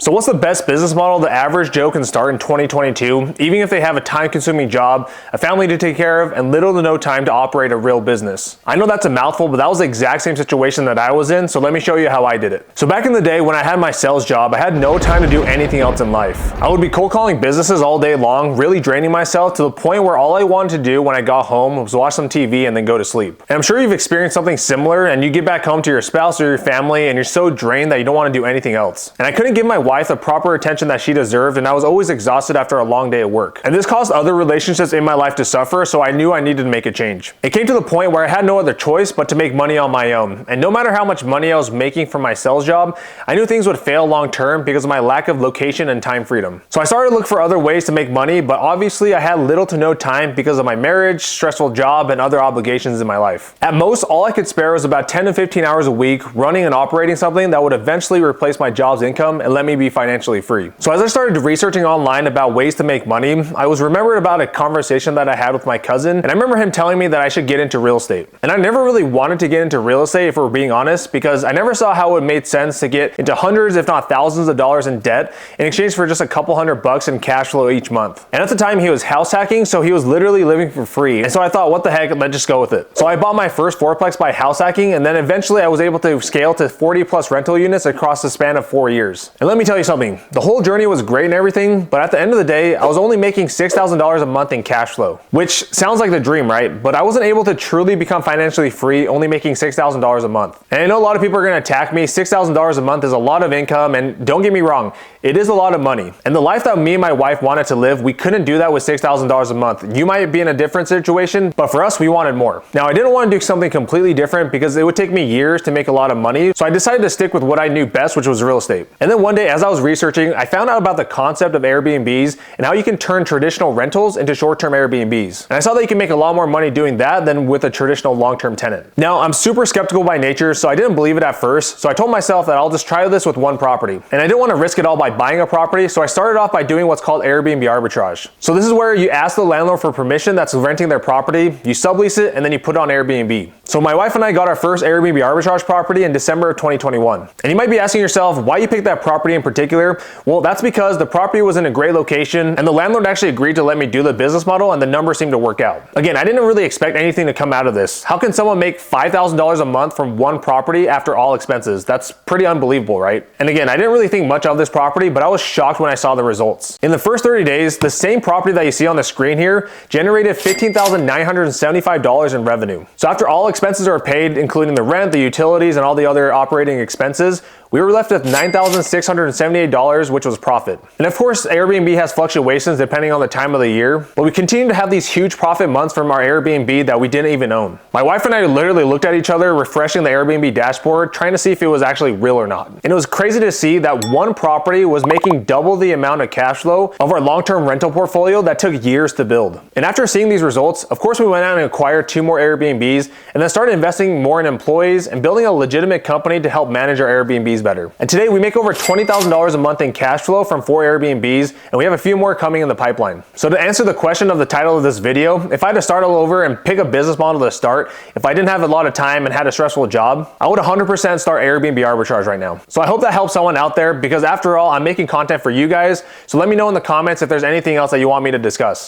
So what's the best business model the average Joe can start in 2022, even if they have a time-consuming job, a family to take care of, and little to no time to operate a real business? I know that's a mouthful, but that was the exact same situation that I was in, so let me show you how I did it. So back in the day when I had my sales job, I had no time to do anything else in life. I would be cold calling businesses all day long, really draining myself to the point where all I wanted to do when I got home was watch some TV and then go to sleep. And I'm sure you've experienced something similar, and you get back home to your spouse or your family and you're so drained that you don't want to do anything else. And I couldn't give my wife the proper attention that she deserved, and I was always exhausted after a long day at work. And this caused other relationships in my life to suffer, so I knew I needed to make a change. It came to the point where I had no other choice but to make money on my own. And no matter how much money I was making from my sales job, I knew things would fail long term because of my lack of location and time freedom. So I started to look for other ways to make money, but obviously I had little to no time because of my marriage, stressful job, and other obligations in my life. At most, all I could spare was about 10 to 15 hours a week running and operating something that would eventually replace my job's income and let me be financially free. So as I started researching online about ways to make money, I was remembered about a conversation that I had with my cousin, and I remember him telling me that I should get into real estate. And I never really wanted to get into real estate, if we're being honest, because I never saw how it made sense to get into hundreds if not thousands of dollars in debt in exchange for just a couple $100 in cash flow each month. And at the time he was house hacking, so he was literally living for free. And so I thought, what the heck, let's just go with it. So I bought my first fourplex by house hacking, and then eventually I was able to scale to 40 plus rental units across the span of 4 years. And let me tell you something, the whole journey was great and everything, but at the end of the day, I was only making $6,000 a month in cash flow, which sounds like the dream, right? But I wasn't able to truly become financially free only making $6,000 a month. And I know a lot of people are gonna attack me. $6,000 a month is a lot of income, and don't get me wrong, it is a lot of money. And the life that me and my wife wanted to live, we couldn't do that with $6,000 a month. You might be in a different situation, but for us, we wanted more. Now, I didn't want to do something completely different because it would take me years to make a lot of money, so I decided to stick with what I knew best, which was real estate. And then one day, as I was researching, I found out about the concept of Airbnbs and how you can turn traditional rentals into short-term Airbnbs. And I saw that you can make a lot more money doing that than with a traditional long-term tenant. Now, I'm super skeptical by nature, so I didn't believe it at first, so I told myself that I'll just try this with one property. And I didn't want to risk it all by buying a property, so I started off by doing what's called Airbnb arbitrage. So this is where you ask the landlord for permission that's renting their property, you sublease it, and then you put it on Airbnb. So my wife and I got our first Airbnb arbitrage property in December of 2021. And you might be asking yourself, why you picked that property in particular? Well, that's because the property was in a great location, and the landlord actually agreed to let me do the business model, and the numbers seemed to work out. Again, I didn't really expect anything to come out of this. How can someone make $5,000 a month from one property after all expenses? That's pretty unbelievable, right? And again, I didn't really think much of this property, but I was shocked when I saw the results. In the first 30 days, the same property that you see on the screen here generated $15,975 in revenue. So after all expenses are paid, including the rent, the utilities, and all the other operating expenses, we were left with $9,678, which was profit. And of course, Airbnb has fluctuations depending on the time of the year, but we continue to have these huge profit months from our Airbnb that we didn't even own. My wife and I literally looked at each other, refreshing the Airbnb dashboard, trying to see if it was actually real or not. And it was crazy to see that one property was making double the amount of cash flow of our long-term rental portfolio that took years to build. And after seeing these results, of course, we went out and acquired 2 more Airbnbs, and then started investing more in employees and building a legitimate company to help manage our Airbnbs better. And today we make over $20,000 a month in cash flow from 4 Airbnbs, and we have a few more coming in the pipeline. So to answer the question of the title of this video, if I had to start all over and pick a business model to start, if I didn't have a lot of time and had a stressful job, I would 100% start Airbnb arbitrage right now. So I hope that helps someone out there, because after all, I'm making content for you guys. So let me know in the comments if there's anything else that you want me to discuss.